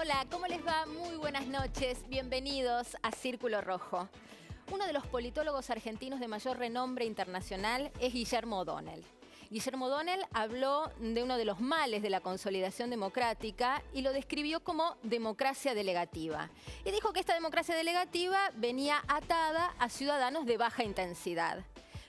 Hola, ¿cómo les va? Muy buenas noches. Bienvenidos a Círculo Rojo. Uno de los politólogos argentinos de mayor renombre internacional es Guillermo O'Donnell. Guillermo O'Donnell habló de uno de los males de la consolidación democrática y lo describió como democracia delegativa. Y dijo que esta democracia delegativa venía atada a ciudadanos de baja intensidad.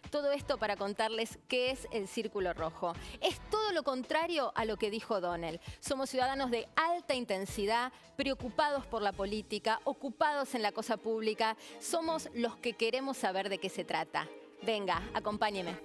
Todo esto para contarles qué es el Círculo Rojo. Es todo lo contrario a lo que dijo O'Donnell. Somos ciudadanos de alta intensidad, preocupados por la política, ocupados en la cosa pública. Somos los que queremos saber de qué se trata. Venga, acompáñeme.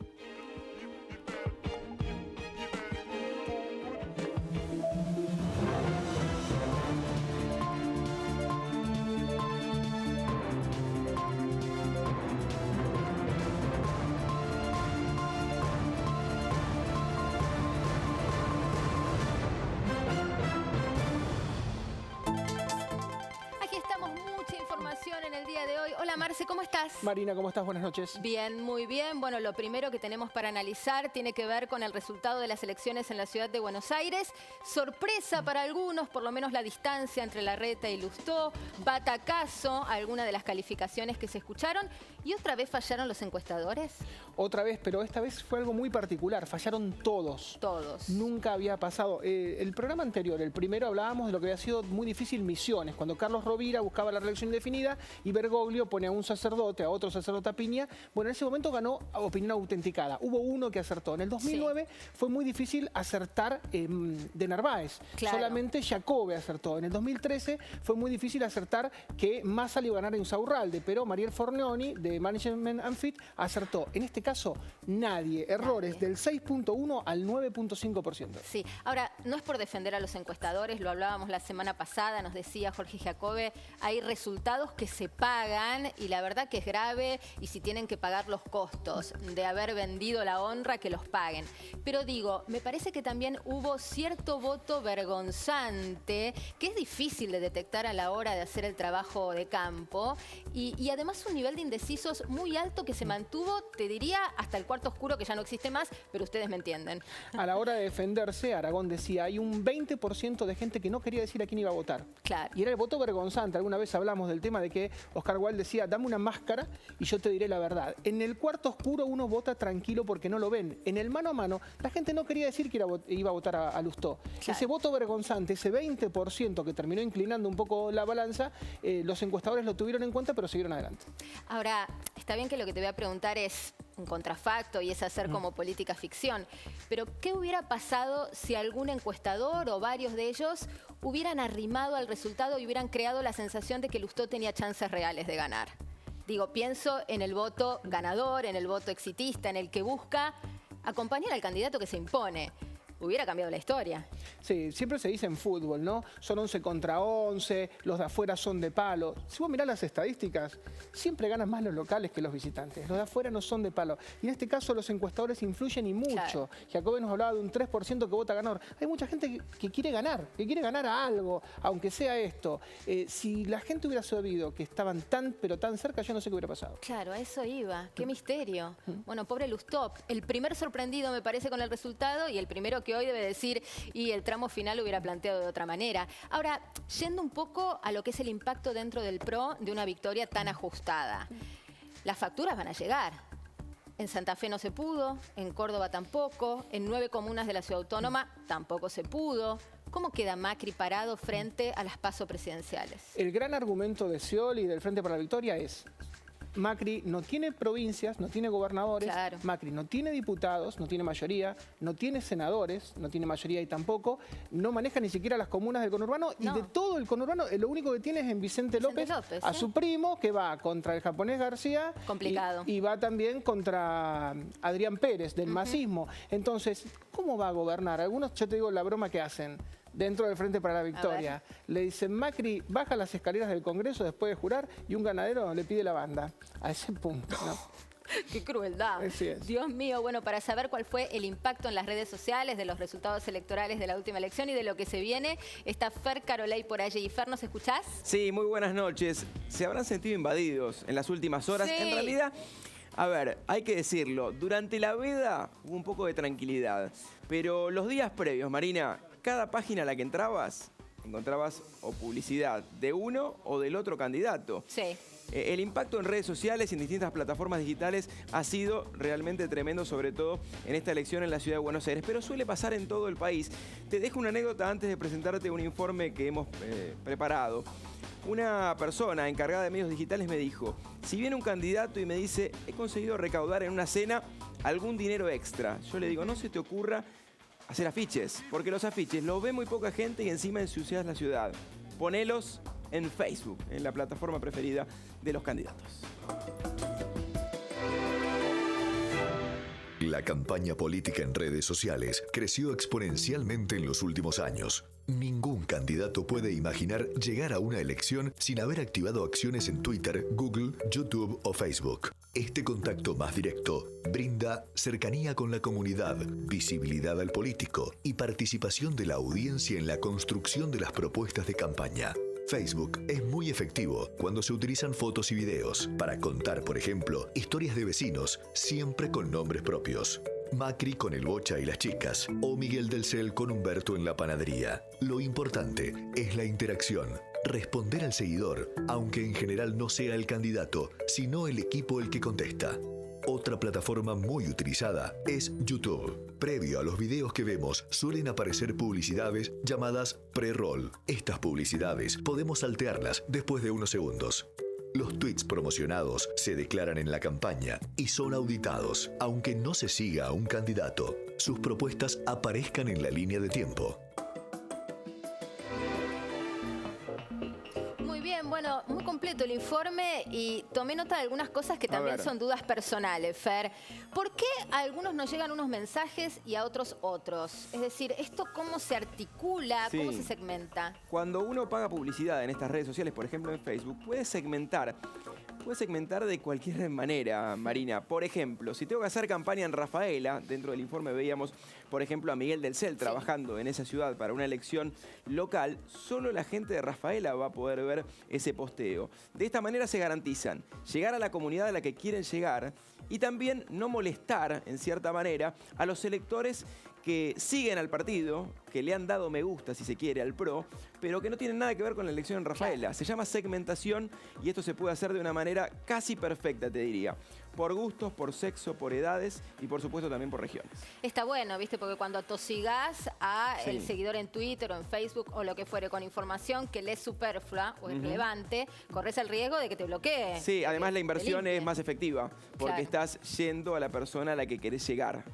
En el día de hoy. Hola Marce, ¿cómo estás? Marina, ¿cómo estás? Buenas noches. Bien, muy bien. Bueno, lo primero que tenemos para analizar tiene que ver con el resultado de las elecciones en la ciudad de Buenos Aires. Sorpresa para algunos, por lo menos la distancia entre Larreta y Lustó. Batacazo alguna de las calificaciones que se escucharon. ¿Y otra vez fallaron los encuestadores? Otra vez, pero esta vez fue algo muy particular. Fallaron todos. Todos. Nunca había pasado. El programa anterior, el primero, hablábamos de lo que había sido muy difícil Misiones, cuando Carlos Rovira buscaba la reelección indefinida y Bergoglio pone a un sacerdote, a otro sacerdote a Piña. Bueno, en ese momento ganó Opinión Autenticada. Hubo uno que acertó. En el 2009 fue muy difícil acertar de Narváez. Claro. Solamente Jacobe acertó. En el 2013 fue muy difícil acertar que Massa le iba a ganar a Insaurralde, pero Mariel Fornoni, de Management and Fit, acertó. En este caso, nadie. Errores del 6.1 al 9.5%. Sí. Ahora, no es por defender a los encuestadores, lo hablábamos la semana pasada, nos decía Jorge Jacobe, hay resultados que se pagan y la verdad que es grave, y si tienen que pagar los costos de haber vendido la honra, que los paguen. Pero digo, me parece que también hubo cierto voto vergonzante que es difícil de detectar a la hora de hacer el trabajo de campo y además un nivel de indecisos muy alto que se mantuvo, te diría, hasta el cuarto oscuro, que ya no existe más, pero ustedes me entienden. A la hora de defenderse, Aragón decía, hay un 20% de gente que no quería decir a quién iba a votar. Claro. Y era el voto vergonzante. Alguna vez hablamos del tema de que Oscar Wilde decía, dame una máscara y yo te diré la verdad. En el cuarto oscuro uno vota tranquilo porque no lo ven. En el mano a mano, la gente no quería decir que iba a votar a Lustó. Claro. Ese voto vergonzante, ese 20% que terminó inclinando un poco la balanza, los encuestadores lo tuvieron en cuenta, pero siguieron adelante. Ahora, está bien que lo que te voy a preguntar es un contrafacto y es hacer como política ficción, pero ¿qué hubiera pasado si algún encuestador o varios de ellos hubieran arrimado al resultado y hubieran creado la sensación de que Lustó tenía chances reales de ganar? Digo, pienso en el voto ganador, en el voto exitista, en el que busca acompañar al candidato que se impone. Hubiera cambiado la historia. Sí, siempre se dice en fútbol, ¿no? Son 11 contra 11, los de afuera son de palo. Si vos mirás las estadísticas, siempre ganan más los locales que los visitantes. Los de afuera no son de palo. Y en este caso los encuestadores influyen y mucho. Claro. Jacobe nos hablaba de un 3% que vota ganador. Hay mucha gente que quiere ganar a algo, aunque sea esto. Si la gente hubiera sabido que estaban pero tan cerca, yo no sé qué hubiera pasado. Claro, a eso iba. Qué misterio. Bueno, pobre Lustó. El primer sorprendido, me parece, con el resultado y el primero que hoy debe decir, y el tramo final lo hubiera planteado de otra manera. Ahora, yendo un poco a lo que es el impacto dentro del PRO de una victoria tan ajustada. Las facturas van a llegar. En Santa Fe no se pudo, en Córdoba tampoco, en 9 comunas de la ciudad autónoma tampoco se pudo. ¿Cómo queda Macri parado frente a las PASO presidenciales? El gran argumento de Scioli y del Frente para la Victoria es: Macri no tiene provincias, no tiene gobernadores, claro. Macri no tiene diputados, no tiene mayoría, no tiene senadores, no tiene mayoría y tampoco, no maneja ni siquiera las comunas del conurbano, no. Y de todo el conurbano lo único que tiene es en Vicente López a su primo, que va contra el japonés García. Complicado. Y va también contra Adrián Pérez, del masismo. Entonces, ¿cómo va a gobernar? Algunos, yo te digo la broma que hacen dentro del Frente para la Victoria. Le dicen, Macri baja las escaleras del Congreso después de jurar y un ganadero le pide la banda. A ese punto, ¿no? ¡Qué crueldad! Así es. Dios mío, bueno, para saber cuál fue el impacto en las redes sociales de los resultados electorales de la última elección y de lo que se viene, está Fer Carolay por allí. Fer, ¿nos escuchás? Sí, muy buenas noches. Se habrán sentido invadidos en las últimas horas. Sí. En realidad, a ver, hay que decirlo, durante la veda hubo un poco de tranquilidad, pero los días previos, Marina, cada página a la que entrabas encontrabas o publicidad de uno o del otro candidato. Sí. El impacto en redes sociales y en distintas plataformas digitales ha sido realmente tremendo, sobre todo en esta elección en la ciudad de Buenos Aires, pero suele pasar en todo el país. Te dejo una anécdota antes de presentarte un informe que hemos preparado. Una persona encargada de medios digitales me dijo, si viene un candidato y me dice, he conseguido recaudar en una cena algún dinero extra, yo le digo, no se te ocurra hacer afiches, porque los afiches los ve muy poca gente y encima ensucias la ciudad. Ponelos en Facebook, en la plataforma preferida de los candidatos. La campaña política en redes sociales creció exponencialmente en los últimos años. Ningún candidato puede imaginar llegar a una elección sin haber activado acciones en Twitter, Google, YouTube o Facebook. Este contacto más directo brinda cercanía con la comunidad, visibilidad al político y participación de la audiencia en la construcción de las propuestas de campaña. Facebook es muy efectivo cuando se utilizan fotos y videos para contar, por ejemplo, historias de vecinos, siempre con nombres propios. Macri con el Bocha y las chicas, o Miguel del Cel con Humberto en la panadería. Lo importante es la interacción, responder al seguidor, aunque en general no sea el candidato, sino el equipo el que contesta. Otra plataforma muy utilizada es YouTube. Previo a los videos que vemos, suelen aparecer publicidades llamadas pre-roll. Estas publicidades podemos saltearlas después de unos segundos. Los tweets promocionados se declaran en la campaña y son auditados, aunque no se siga a un candidato. Sus propuestas aparezcan en la línea de tiempo. Bueno, muy completo el informe y tomé nota de algunas cosas que también son dudas personales, Fer. ¿Por qué a algunos nos llegan unos mensajes y a otros otros? Es decir, ¿esto cómo se articula? ¿Cómo se segmenta? Cuando uno paga publicidad en estas redes sociales, por ejemplo en Facebook, puede segmentar de cualquier manera, Marina. Por ejemplo, si tengo que hacer campaña en Rafaela, dentro del informe veíamos, por ejemplo, a Miguel del Cel trabajando en esa ciudad para una elección local, solo la gente de Rafaela va a poder ver ese posteo. De esta manera se garantizan llegar a la comunidad a la que quieren llegar y también no molestar, en cierta manera, a los electores que siguen al partido, que le han dado me gusta, si se quiere, al PRO, pero que no tienen nada que ver con la elección en Rafaela. Se llama segmentación y esto se puede hacer de una manera casi perfecta, te diría. Por gustos, por sexo, por edades y por supuesto también por regiones. Está bueno, ¿viste? Porque cuando atosigás a el seguidor en Twitter o en Facebook o lo que fuere con información que le es superflua o irrelevante, corres el riesgo de que te bloquee. Sí, además la inversión es más efectiva porque estás yendo a la persona a la que querés llegar,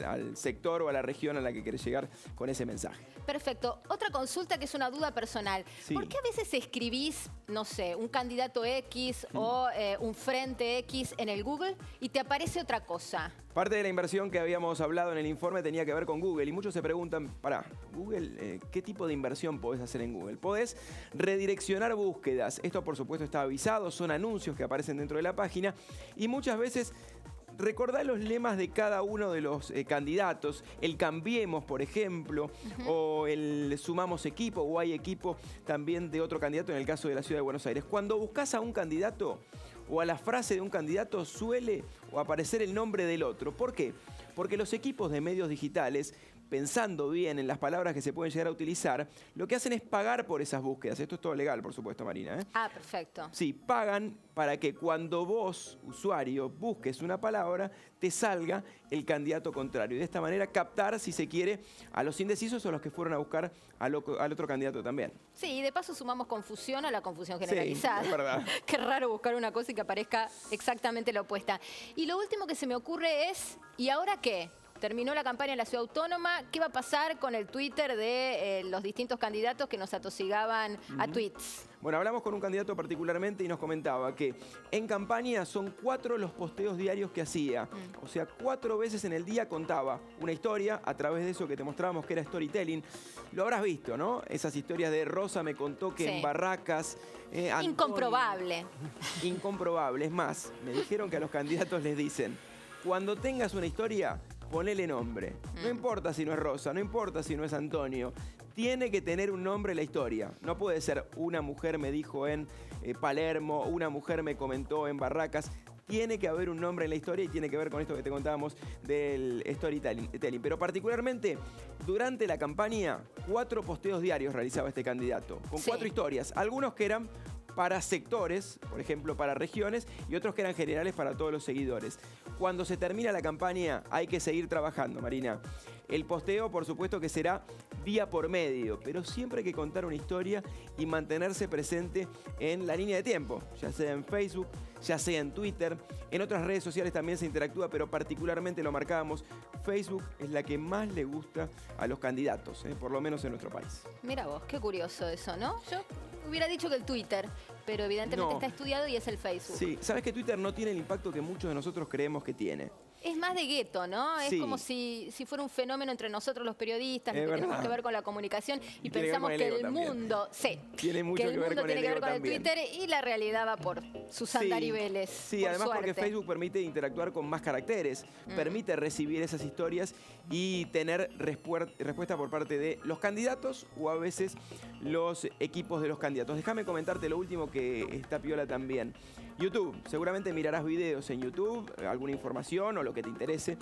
al sector o a la región a la que querés llegar con ese mensaje. Perfecto. Otra consulta que es una duda personal. ¿Por qué a veces escribís, no sé, un candidato X o un frente X en el Google y te aparece otra cosa? Parte de la inversión que habíamos hablado en el informe tenía que ver con Google y muchos se preguntan, Google, ¿qué tipo de inversión podés hacer en Google? Podés redireccionar búsquedas. Esto por supuesto está avisado, son anuncios que aparecen dentro de la página y muchas veces recordá los lemas de cada uno de los candidatos, el cambiemos, por ejemplo, o el sumamos equipo, o hay equipo también de otro candidato en el caso de la Ciudad de Buenos Aires. Cuando buscas a un candidato o a la frase de un candidato suele aparecer el nombre del otro. ¿Por qué? Porque los equipos de medios digitales, pensando bien en las palabras que se pueden llegar a utilizar, lo que hacen es pagar por esas búsquedas. Esto es todo legal, por supuesto, Marina. Ah, perfecto. Sí, pagan para que cuando vos, usuario, busques una palabra, te salga el candidato contrario. Y de esta manera captar, si se quiere, a los indecisos o a los que fueron a buscar al otro candidato también. Sí, y de paso sumamos confusión a la confusión generalizada. Sí, es verdad. Qué raro buscar una cosa y que aparezca exactamente la opuesta. Y lo último que se me ocurre es, ¿y ahora qué? Terminó la campaña en la Ciudad Autónoma. ¿Qué va a pasar con el Twitter de los distintos candidatos que nos atosigaban a tweets? Bueno, hablamos con un candidato particularmente y nos comentaba que en campaña son 4 los posteos diarios que hacía. O sea, 4 veces en el día contaba una historia a través de eso que te mostrábamos que era storytelling. Lo habrás visto, ¿no? Esas historias de Rosa me contó que en Barracas... Incomprobable. Incomprobable. Es más, me dijeron que a los candidatos les dicen, cuando tengas una historia, ponele nombre. No importa si no es Rosa, no importa si no es Antonio. Tiene que tener un nombre la historia. No puede ser una mujer me dijo en Palermo, una mujer me comentó en Barracas. tiene que haber un nombre en la historia y tiene que ver con esto que te contábamos del storytelling. Pero particularmente, durante la campaña, 4 posteos diarios realizaba este candidato, con 4 historias. Algunos que eran para sectores, por ejemplo, para regiones, y otros que eran generales para todos los seguidores. Cuando se termina la campaña, hay que seguir trabajando, Marina. El posteo, por supuesto, que será día por medio, pero siempre hay que contar una historia y mantenerse presente en la línea de tiempo, ya sea en Facebook, ya sea en Twitter. En otras redes sociales también se interactúa, pero particularmente lo marcábamos, Facebook es la que más le gusta a los candidatos, por lo menos en nuestro país. Mira vos, qué curioso eso, ¿no? Yo hubiera dicho que el Twitter, pero evidentemente está estudiado y es el Facebook. Sí, sabes que Twitter no tiene el impacto que muchos de nosotros creemos que tiene. Es más de gueto, ¿no? Es como si fuera un fenómeno entre nosotros los periodistas, que tenemos que ver con la comunicación y pensamos que el mundo, tiene mucho que ver con el ego también. Twitter y la realidad va por sus andariveles. Sí, además porque Facebook permite interactuar con más caracteres, permite recibir esas historias y tener respuesta por parte de los candidatos o a veces los equipos de los candidatos. Déjame comentarte lo último que está piola también. YouTube, seguramente mirarás videos en YouTube, alguna información o lo que te interese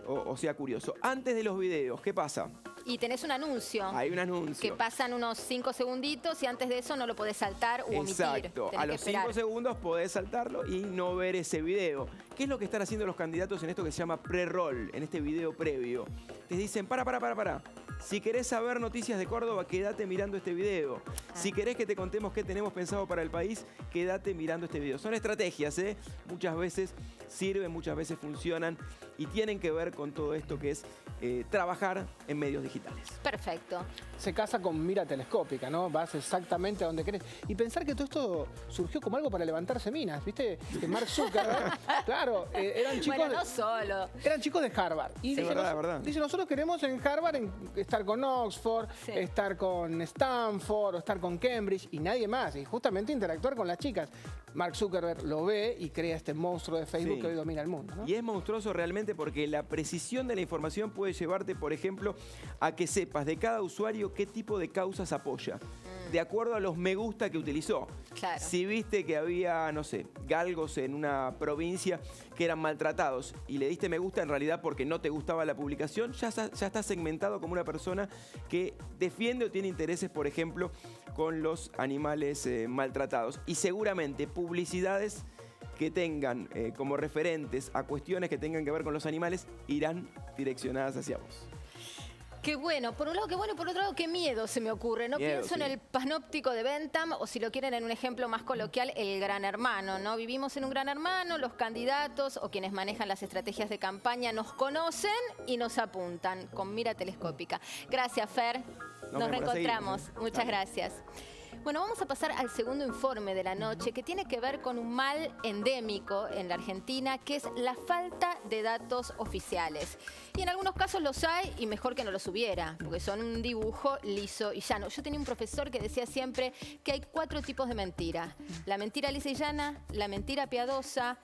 o sea curioso. Antes de los videos, ¿qué pasa? Y tenés un anuncio. Hay un anuncio. Que pasan unos 5 segunditos y antes de eso no lo podés saltar o omitir. Exacto. A los 5 segundos podés saltarlo y no ver ese video. ¿Qué es lo que están haciendo los candidatos en esto que se llama pre-roll, en este video previo? Te dicen, para. Si querés saber noticias de Córdoba, quédate mirando este video. Si querés que te contemos qué tenemos pensado para el país, quédate mirando este video. Son estrategias, ¿eh? Muchas veces sirven, muchas veces funcionan y tienen que ver con todo esto que es trabajar en medios digitales. Perfecto. Se casa con mira telescópica, ¿no? Vas exactamente a donde querés. Y pensar que todo esto surgió como algo para levantarse minas, ¿viste? Que Mark Zuckerberg, claro, eran chicos... Bueno, no solo. Eran chicos de Harvard. Y sí, verdad. Dice, nosotros queremos en Harvard estar con Oxford, estar con Stanford, o estar con Cambridge y nadie más. Y justamente interactuar con las chicas. Mark Zuckerberg lo ve y crea este monstruo de Facebook que hoy domina el mundo, ¿no? Y es monstruoso realmente porque la precisión de la información puede llevarte, por ejemplo, a que sepas de cada usuario qué tipo de causas apoya, de acuerdo a los me gusta que utilizó. Claro. Si viste que había, no sé, galgos en una provincia que eran maltratados y le diste me gusta en realidad porque no te gustaba la publicación, ya está segmentado como una persona que defiende o tiene intereses, por ejemplo, con los animales maltratados. Y seguramente publicidades que tengan como referentes a cuestiones que tengan que ver con los animales irán direccionadas hacia vos. Qué bueno, por un lado qué bueno, por otro lado qué miedo se me ocurre. No pienso en el panóptico de Bentham o si lo quieren en un ejemplo más coloquial, el Gran Hermano, ¿no? Vivimos en un Gran Hermano, los candidatos o quienes manejan las estrategias de campaña nos conocen y nos apuntan con mira telescópica. Gracias, Fer. Nos reencontramos. Muchas gracias. Bueno, vamos a pasar al segundo informe de la noche que tiene que ver con un mal endémico en la Argentina, que es la falta de datos oficiales. Y en algunos casos los hay y mejor que no los hubiera, porque son un dibujo liso y llano. Yo tenía un profesor que decía siempre que hay 4 tipos de mentira. La mentira lisa y llana, la mentira piadosa,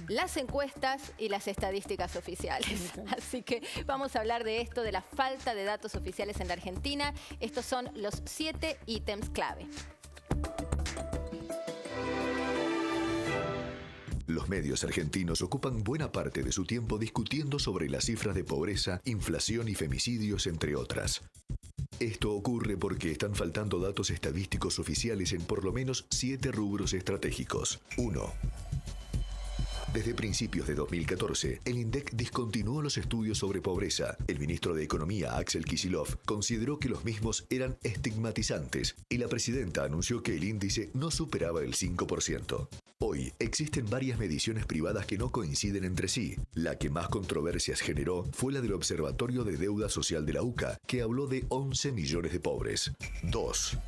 las encuestas y las estadísticas oficiales. Así que vamos a hablar de esto, de la falta de datos oficiales en la Argentina. Estos son los 7 ítems clave. Los medios argentinos ocupan buena parte de su tiempo discutiendo sobre las cifras de pobreza, inflación y femicidios, entre otras. Esto ocurre porque están faltando datos estadísticos oficiales en por lo menos 7 rubros estratégicos. 1. Desde principios de 2014, el INDEC discontinuó los estudios sobre pobreza. El ministro de Economía, Axel Kicillof, consideró que los mismos eran estigmatizantes y la presidenta anunció que el índice no superaba el 5%. Hoy existen varias mediciones privadas que no coinciden entre sí. La que más controversias generó fue la del Observatorio de Deuda Social de la UCA, que habló de 11 millones de pobres. 2.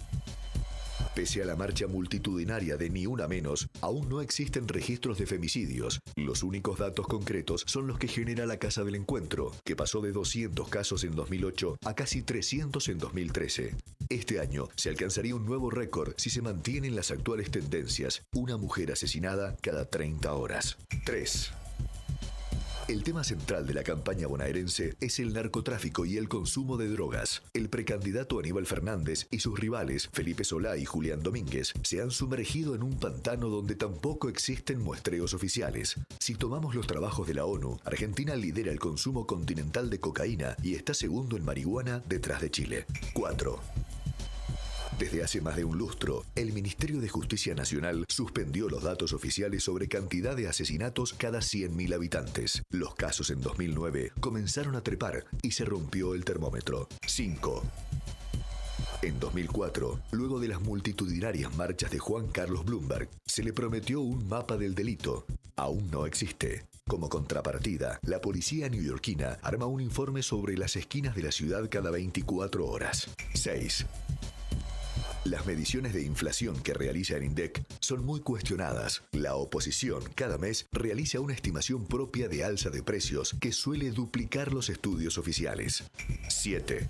Pese a la marcha multitudinaria de Ni Una Menos, aún no existen registros de femicidios. Los únicos datos concretos son los que genera la Casa del Encuentro, que pasó de 200 casos en 2008 a casi 300 en 2013. Este año se alcanzaría un nuevo récord si se mantienen las actuales tendencias: una mujer asesinada cada 30 horas. 3. El tema central de la campaña bonaerense es el narcotráfico y el consumo de drogas. El precandidato Aníbal Fernández y sus rivales, Felipe Solá y Julián Domínguez, se han sumergido en un pantano donde tampoco existen muestreos oficiales. Si tomamos los trabajos de la ONU, Argentina lidera el consumo continental de cocaína y está segundo en marihuana detrás de Chile. 4. Desde hace más de un lustro, el Ministerio de Justicia Nacional suspendió los datos oficiales sobre cantidad de asesinatos cada 100.000 habitantes. Los casos en 2009 comenzaron a trepar y se rompió el termómetro. 5. En 2004, luego de las multitudinarias marchas de Juan Carlos Bloomberg, se le prometió un mapa del delito. Aún no existe. Como contrapartida, la policía neoyorquina arma un informe sobre las esquinas de la ciudad cada 24 horas. 6. Las mediciones de inflación que realiza el INDEC son muy cuestionadas. La oposición cada mes realiza una estimación propia de alza de precios que suele duplicar los estudios oficiales. 7.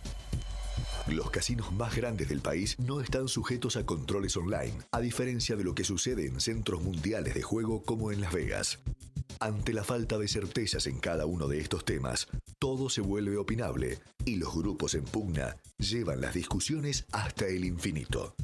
Los casinos más grandes del país no están sujetos a controles online, a diferencia de lo que sucede en centros mundiales de juego como en Las Vegas. Ante la falta de certezas en cada uno de estos temas, todo se vuelve opinable y los grupos en pugna llevan las discusiones hasta el infinito.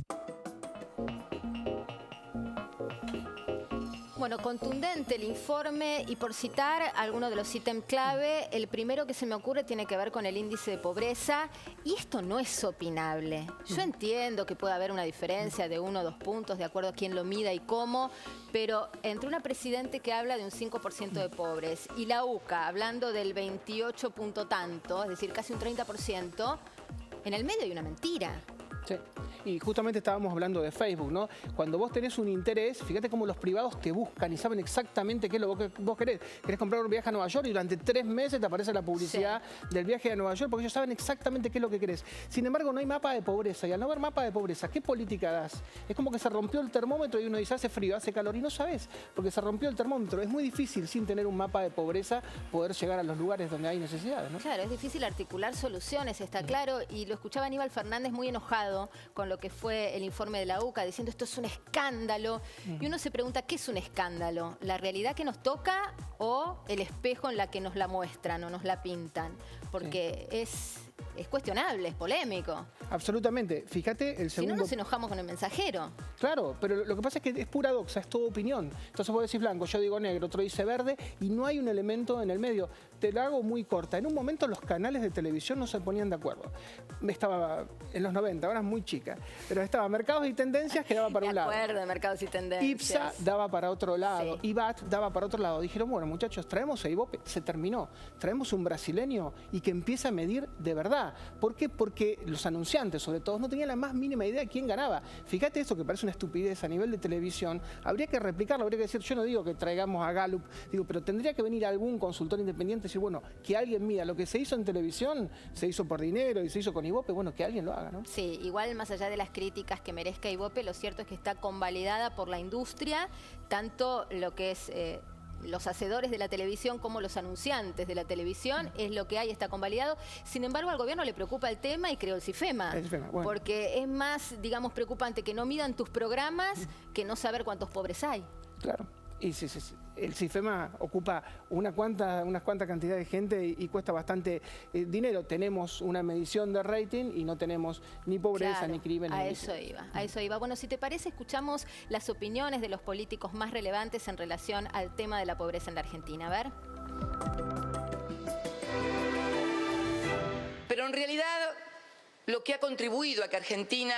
Bueno, contundente el informe y por citar algunos de los ítems clave, el primero que se me ocurre tiene que ver con el índice de pobreza y esto no es opinable. Yo entiendo que puede haber una diferencia de 1 o 2 puntos de acuerdo a quién lo mida y cómo, pero entre una presidente que habla de un 5% de pobres y la UCA hablando del 28 punto tanto, es decir, casi un 30%, en el medio hay una mentira. Sí. Y justamente estábamos hablando de Facebook, ¿no? Cuando vos tenés un interés, fíjate cómo los privados te buscan y saben exactamente qué es lo que vos querés. Querés comprar un viaje a Nueva York y durante 3 meses te aparece la publicidad del viaje a Nueva York porque ellos saben exactamente qué es lo que querés. Sin embargo, no hay mapa de pobreza y al no haber mapa de pobreza, ¿qué política das? Es como que se rompió el termómetro y uno dice hace frío, hace calor y no sabés porque se rompió el termómetro. Es muy difícil sin tener un mapa de pobreza poder llegar a los lugares donde hay necesidades, ¿no? Claro, es difícil articular soluciones, está claro, y lo escuchaba Aníbal Fernández muy enojado con lo que fue el informe de la UCA, diciendo esto es un escándalo. Y uno se pregunta, ¿qué es un escándalo? ¿La realidad que nos toca o el espejo en la que nos la muestran o nos la pintan? Porque es cuestionable, es polémico. Absolutamente. Fíjate el segundo... Si no nos enojamos con el mensajero. Claro, pero lo que pasa es que es pura doxa, es toda opinión. Entonces vos decís blanco, yo digo negro, otro dice verde y no hay un elemento en el medio. Te la hago muy corta. En un momento los canales de televisión no se ponían de acuerdo. Estaba en los 90, ahora es muy chica, pero estaba Mercados y Tendencias que daba para un lado. De acuerdo, Mercados y Tendencias. IPSA daba para otro lado, Sí. IBAT daba para otro lado. Dijeron, bueno muchachos, traemos a Ibope, se terminó. Traemos un brasileño y que empiece a medir de verdad. ¿Por qué? Porque los anunciantes, sobre todo, no tenían la más mínima idea de quién ganaba. Fíjate esto que parece una estupidez a nivel de televisión. Habría que replicarlo, habría que decir, yo no digo que traigamos a Gallup, digo, pero tendría que venir algún consultor independiente y decir, bueno, que alguien mida. Lo que se hizo en televisión, se hizo por dinero y se hizo con Ibope, bueno, que alguien lo haga, ¿no? Sí, igual más allá de las críticas que merezca Ibope, lo cierto es que está convalidada por la industria, tanto lo que es... los hacedores de la televisión como los anunciantes de la televisión, es lo que hay, está convalidado. Sin embargo, al gobierno le preocupa el tema y creó el CIFEMA. Bueno. Porque es más, digamos, preocupante que no midan tus programas que no saber cuántos pobres hay. Claro. Y el CIFEMA ocupa unas cuantas cantidad de gente y cuesta bastante dinero. Tenemos una medición de rating y no tenemos ni pobreza, Claro, ni crimen. a eso iba. Bueno, si te parece, escuchamos las opiniones de los políticos más relevantes en relación al tema de la pobreza en la Argentina. A ver. Pero en realidad, lo que ha contribuido a que Argentina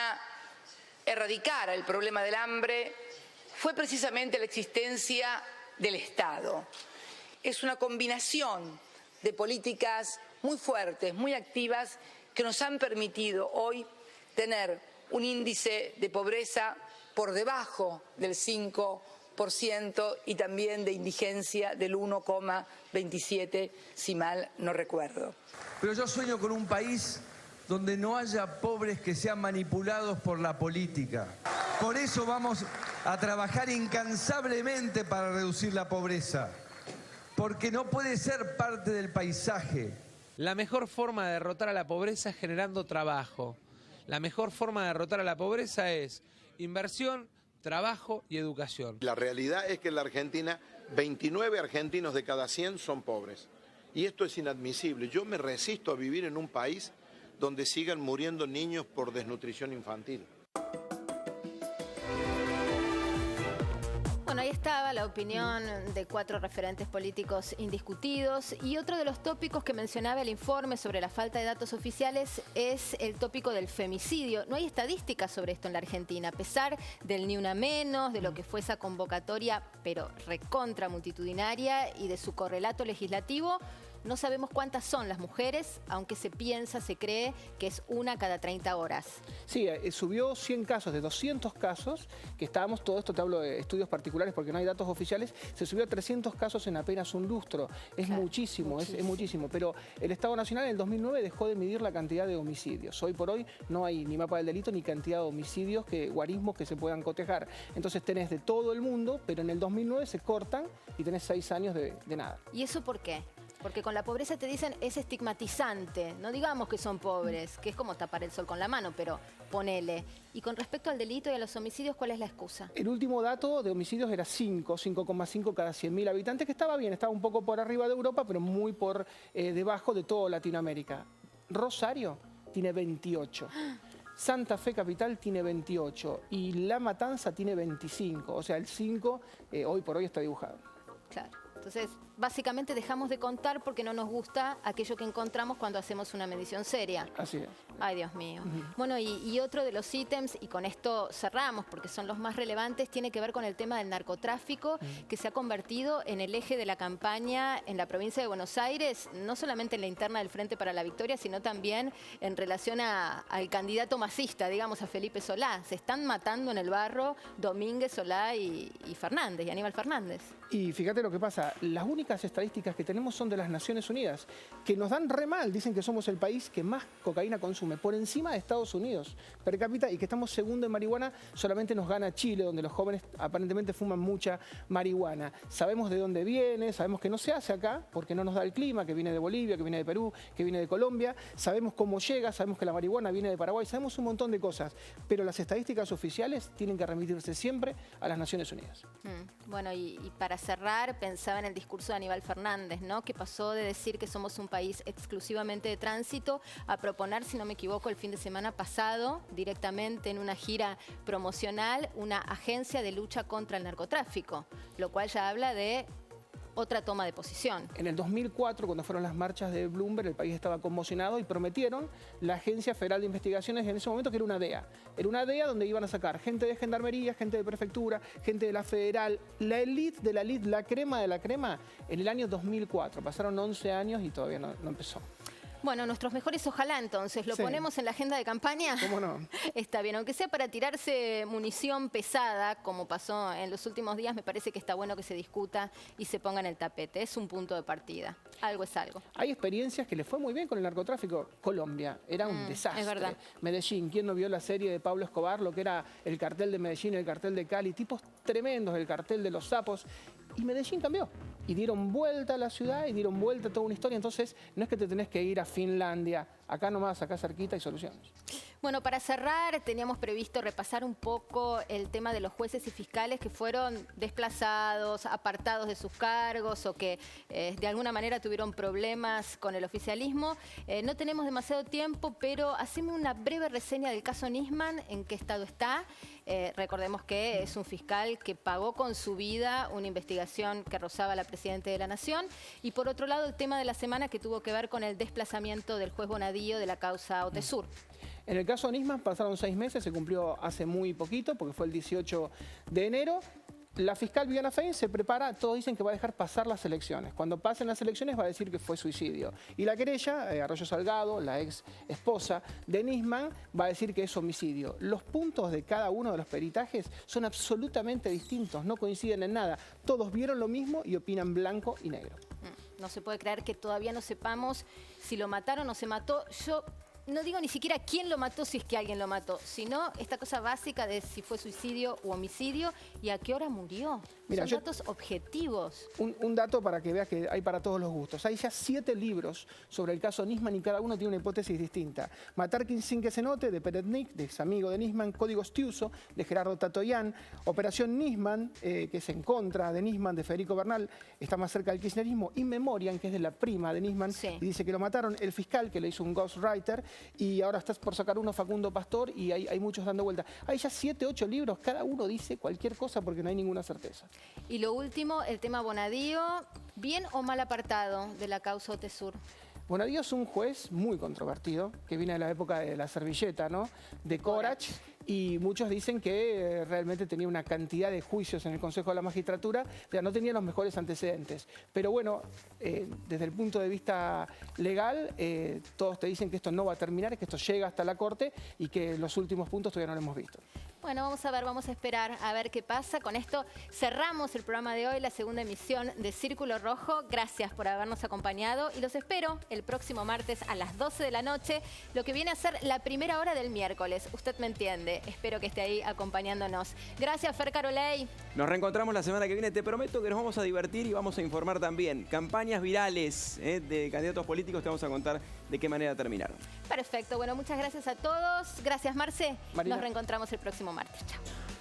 erradicara el problema del hambre fue precisamente la existencia del Estado. Es una combinación de políticas muy fuertes, muy activas, que nos han permitido hoy tener un índice de pobreza por debajo del 5% y también de indigencia del 1,27, si mal no recuerdo. Pero yo sueño con un país donde no haya pobres que sean manipulados por la política. Por eso vamos a trabajar incansablemente para reducir la pobreza, porque no puede ser parte del paisaje. La mejor forma de derrotar a la pobreza es generando trabajo. La mejor forma de derrotar a la pobreza es inversión, trabajo y educación. La realidad es que en la Argentina 29 argentinos de cada 100 son pobres. Y esto es inadmisible. Yo me resisto a vivir en un país donde sigan muriendo niños por desnutrición infantil. Bueno, ahí estaba la opinión de 4 referentes políticos indiscutidos. Y otro de los tópicos que mencionaba el informe sobre la falta de datos oficiales es el tópico del femicidio. No hay estadísticas sobre esto en la Argentina, a pesar del ni una menos, de lo que fue esa convocatoria, pero recontra multitudinaria, y de su correlato legislativo. No sabemos cuántas son las mujeres, aunque se piensa, se cree que es una cada 30 horas. Sí, subió 100 casos, de 200 casos, que estábamos, todo esto te hablo de estudios particulares porque no hay datos oficiales, se subió a 300 casos en apenas un lustro. Es claro, muchísimo. Es muchísimo. Pero el Estado Nacional en el 2009 dejó de medir la cantidad de homicidios. Hoy por hoy no hay ni mapa del delito ni cantidad de homicidios, guarismos que se puedan cotejar. Entonces tenés de todo el mundo, pero en el 2009 se cortan y tenés 6 años de nada. ¿Y eso por qué? Porque con la pobreza te dicen es estigmatizante. No digamos que son pobres, que es como tapar el sol con la mano, pero ponele. Y con respecto al delito y a los homicidios, ¿cuál es la excusa? El último dato de homicidios era 5,5 cada 100.000 habitantes, que estaba bien, estaba un poco por arriba de Europa, pero muy por debajo de toda Latinoamérica. Rosario tiene 28. Santa Fe Capital tiene 28 y La Matanza tiene 25. O sea, el 5 hoy por hoy está dibujado. Claro. Entonces, básicamente dejamos de contar porque no nos gusta aquello que encontramos cuando hacemos una medición seria. Así es. Ay, Dios mío. Bueno, y otro de los ítems, y con esto cerramos porque son los más relevantes, tiene que ver con el tema del narcotráfico, que se ha convertido en el eje de la campaña en la provincia de Buenos Aires, no solamente en la interna del Frente para la Victoria, sino también en relación al candidato masista, digamos, a Felipe Solá. Se están matando en el barro Domínguez, Solá y Fernández, y Aníbal Fernández. Y fíjate lo que pasa, las únicas estadísticas que tenemos son de las Naciones Unidas, que nos dan re mal, dicen que somos el país que más cocaína consume, por encima de Estados Unidos per cápita, y que estamos segundo en marihuana, solamente nos gana Chile, donde los jóvenes aparentemente fuman mucha marihuana. Sabemos de dónde viene, sabemos que no se hace acá, porque no nos da el clima, que viene de Bolivia, que viene de Perú, que viene de Colombia, sabemos cómo llega, sabemos que la marihuana viene de Paraguay, sabemos un montón de cosas, pero las estadísticas oficiales tienen que remitirse siempre a las Naciones Unidas. Bueno, y para cerrar, pensaba en el discurso de Aníbal Fernández, ¿no? Que pasó de decir que somos un país exclusivamente de tránsito a proponer, si no me equivoco, el fin de semana pasado, directamente en una gira promocional, una agencia de lucha contra el narcotráfico, lo cual ya habla de otra toma de posición. En el 2004, cuando fueron las marchas de Bloomberg, el país estaba conmocionado y prometieron la Agencia Federal de Investigaciones en ese momento, que era una DEA. Era una DEA donde iban a sacar gente de gendarmería, gente de prefectura, gente de la federal, la elite de la elite, la crema de la crema, en el año 2004. Pasaron 11 años y todavía no empezó. Bueno, nuestros mejores ojalá entonces. ¿Lo ponemos en la agenda de campaña? ¿Cómo no? Está bien, aunque sea para tirarse munición pesada, como pasó en los últimos días, me parece que está bueno que se discuta y se ponga en el tapete. Es un punto de partida. Algo es algo. Hay experiencias que le fue muy bien con el narcotráfico. Colombia era un desastre. Es verdad. Medellín, ¿quién no vio la serie de Pablo Escobar? Lo que era el cartel de Medellín, el cartel de Cali, tipos tremendos, el cartel de los sapos. Y Medellín cambió. Y dieron vuelta a la ciudad y dieron vuelta a toda una historia. Entonces, no es que te tenés que ir a Finlandia, acá nomás, acá cerquita, y soluciones. Bueno, para cerrar, teníamos previsto repasar un poco el tema de los jueces y fiscales que fueron desplazados, apartados de sus cargos o que de alguna manera tuvieron problemas con el oficialismo. No tenemos demasiado tiempo, pero haceme una breve reseña del caso Nisman, en qué estado está. Recordemos que es un fiscal que pagó con su vida una investigación que rozaba a la Presidenta de la Nación. Y por otro lado, el tema de la semana que tuvo que ver con el desplazamiento del juez Bonadío de la causa Otesur. En el caso Nisman pasaron 6 meses, se cumplió hace muy poquito, porque fue el 18 de enero. La fiscal Viviana Fein se prepara, todos dicen que va a dejar pasar las elecciones. Cuando pasen las elecciones va a decir que fue suicidio. Y la querella, Arroyo Salgado, la ex esposa de Nisman, va a decir que es homicidio. Los puntos de cada uno de los peritajes son absolutamente distintos, no coinciden en nada. Todos vieron lo mismo y opinan blanco y negro. No se puede creer que todavía no sepamos si lo mataron o se mató. Yo no digo ni siquiera quién lo mató, si es que alguien lo mató, sino esta cosa básica de si fue suicidio u homicidio y a qué hora murió. Mira, Son datos objetivos. Un dato para que veas que hay para todos los gustos. Hay ya 7 libros sobre el caso Nisman y cada uno tiene una hipótesis distinta. Matar sin que se note, de Peretnik, de ex amigo de Nisman. Código Stiuso, de Gerardo Tatoyán. Operación Nisman, que es en contra de Nisman, de Federico Bernal, está más cerca del kirchnerismo. In Memoriam, que es de la prima de Nisman, Sí. y dice que lo mataron. El fiscal, que le hizo un ghostwriter, y ahora está por sacar uno Facundo Pastor, y hay muchos dando vuelta. Hay ya 7, 8 libros, cada uno dice cualquier cosa porque no hay ninguna certeza. Y lo último, el tema Bonadío, ¿bien o mal apartado de la causa Otesur? Bonadío es un juez muy controvertido, que viene de la época de la servilleta, ¿no? De Corach, y muchos dicen que realmente tenía una cantidad de juicios en el Consejo de la Magistratura, pero no tenía los mejores antecedentes. Pero bueno, desde el punto de vista legal, todos te dicen que esto no va a terminar, que esto llega hasta la Corte y que los últimos puntos todavía no lo hemos visto. Bueno, vamos a ver, vamos a esperar a ver qué pasa. Con esto cerramos el programa de hoy, la segunda emisión de Círculo Rojo. Gracias por habernos acompañado y los espero el próximo martes a las 12 de la noche, lo que viene a ser la primera hora del miércoles. Usted me entiende, espero que esté ahí acompañándonos. Gracias, Fer Carolei. Nos reencontramos la semana que viene. Te prometo que nos vamos a divertir y vamos a informar también. Campañas virales de candidatos políticos, te vamos a contar de qué manera terminaron. Perfecto, bueno, muchas gracias a todos. Gracias, Marce. Marina. Nos reencontramos el próximo martes. Chao.